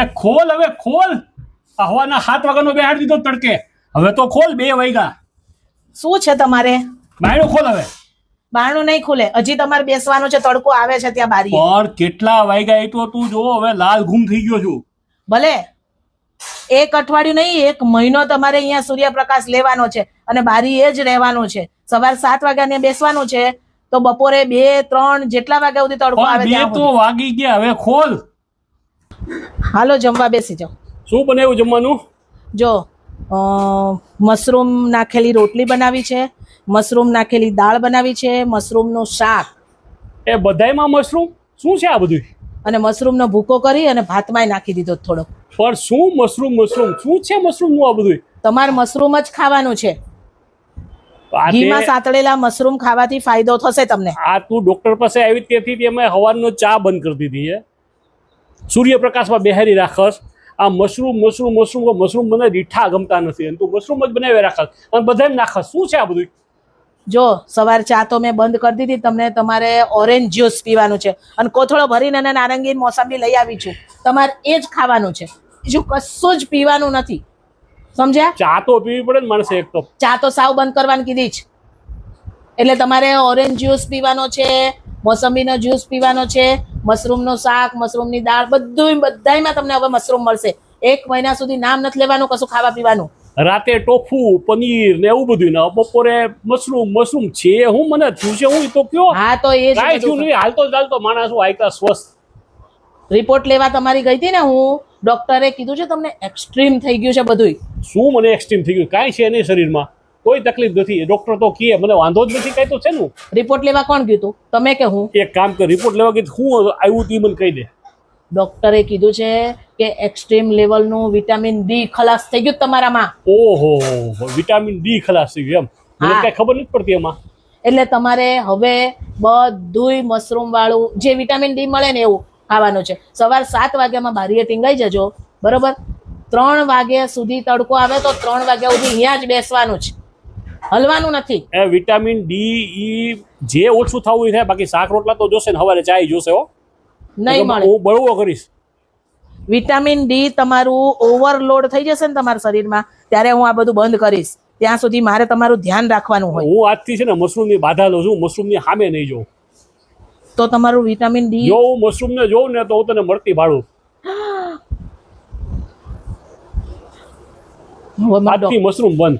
એ ખોલ હવે ખોલ. હવાના 7 વાગ્યાનો બેહાડી દીધો તડકે. હવે તો ખોલ, 2 વાગ્યા. શું છે તમારે? બાયણું ખોલ હવે. બારણું નહીં ખુલે, હજી તમારે બેસવાનું છે. તડકો આવે છે ત્યાં બારી. પણ કેટલા વાગ્યા એ તો તું જો. હવે લાલ ઘૂમ થઈ ગયો છું. ભલે 1 અઠવાડિયું નહીં, 1 મહિનો તમારે અહીંયા સૂર્યપ્રકાશ લેવાનો છે અને બારી એ જ રહેવાનું છે. સવાર 7 વાગ્યા બેસવાનું છે તો બપોરે 2, 3 જેટલા વાગ્યા સુધી તડકો આવે ત્યાં તો વાગી ગયા. હવે ખોલ. હાલો જમવા બેસી જાઓ. શું બનાવ્યું જમવાનું? જો મશરૂમ નાખેલી રોટલી બનાવી છે, મશરૂમ નાખેલી દાળ બનાવી છે, મશરૂમનું શાક. એ બધાયમાં મશરૂમ? શું છે આ બધું? અને મશરૂમનો ભૂકો કરી અને ભાતમાંય નાખી દીધો થોડો. પણ શું મશરૂમ શું છે મશરૂમનું આ બધું? તમારે મશરૂમ જ ખાવાનું છે. ઘીમાં સાતળેલા મશરૂમ ખાવાથી ફાયદો થશે તમને. આ તું ડોક્ટર પાસે આવી તેથી અમે હવાનો ચા બંધ કરી દીધી છે. સૂર્યપ્રકાશમાં બેહારી રાખસ. આ મશરૂમ મને રીઠા ગમતા નથી અને તું મશરૂમ જ બનાવી રાખસ અને બધાને નાખસ. શું છે આ બધું? જો સવાર ચા તો મેં બંધ કરી દીધી. તમને તમારે ઓરેન્જ જ્યુસ પીવાનું છે અને કોથળો ભરીને અને નારંગી મોસંબી લઈ આવી છું. તમારે એ જ ખાવાનું છે, બીજું કશું જ પીવાનું નથી. સમજ્યા? ચા તો પીવી પડે ને માણસે. એક કપ ચા તો સાવ બંધ કરવાની કીધી જ. એટલે તમારે ઓરેન્જ જ્યુસ પીવાનો છે, મોસંબીનો જ્યુસ પીવાનો છે, મશરૂમનું શાક, મશરૂમની દાળ, બધાયમાં તમને હવે મશરૂમ મળશે. 1 મહિના સુધી નામ નથી લેવાનું કશું ખાવા પીવાનું. રાતે ટોફુ, પનીર ને એવું બધું ને બપોરે મશરૂમ છે. હું મને થયું છે હું તો કયો. હા તો એ કાંઈ થયું નહીં. હાલતો ચાલતો માણસ હું આયકા સ્વસ્થ. રિપોર્ટ લેવા તમારી ગઈ હતી ને હું, ડોક્ટરે કીધું છે તમને એક્સ્ટ્રીમ થઈ ગયું છે બધું. શું મને એક્સ્ટ્રીમ થઈ ગયું? કાંઈ છે નહીં શરીરમાં, કોઈ તકલીફ નથી. ડોક્ટર તો કહે મને વાંધો જ નથી. કાંઈ તો છે ને. રિપોર્ટ લેવા કોણ ગયું તું, તમે કે હું? એક કામ કર, રિપોર્ટ લેવા ગઈ હું આવ્યું તું મને કહી દે. ડોક્ટરે કીધું છે કે એક્સ્ટ્રીમ લેવલનું વિટામિન ડી ખલાસ થઈ ગયું તમારામાં. ઓહો, વિટામિન ડી ખલાસ થઈ ગયું એમ? મને કઈ ખબર નથી પડતી એમાં. એટલે તમારે હવે બધુંય મશરૂમ વાળું જે વિટામિન ડી મળે ને એવું ખાવાનું છે. સવાર 7 વાગ્યામાં બારીએ ટીંગાઈ જજો, બરોબર? 3 વાગ્યા સુધી તડકો આવે તો 3 વાગ્યા સુધી અહીંયા જ બેસવાનું છે, હલવાનું નથી. એ વિટામિન ડી જે ઓછું થવું થાય, બાકી શાક રોટલા તો જોશે ને સવારે ચાય જોશે. હો નહીં મળે. હું બળવો કરીશ. વિટામિન ડી તમારું ઓવરલોડ થઈ જશે ને તમારા શરીરમાં, ત્યારે હું આ બધું બંધ કરીશ. ત્યાં સુધી મારે તમારું ધ્યાન રાખવાનું હોય. હું આજથી છે ને મશરૂમની બાધા લઉં છું. મશરૂમની સામે નહીં જોઉં તો તમારું વિટામિન ડી. જો હું મશરૂમને જોઉં ને તો હું તને મળતી ભાડું. આજથી મશરૂમ બંધ.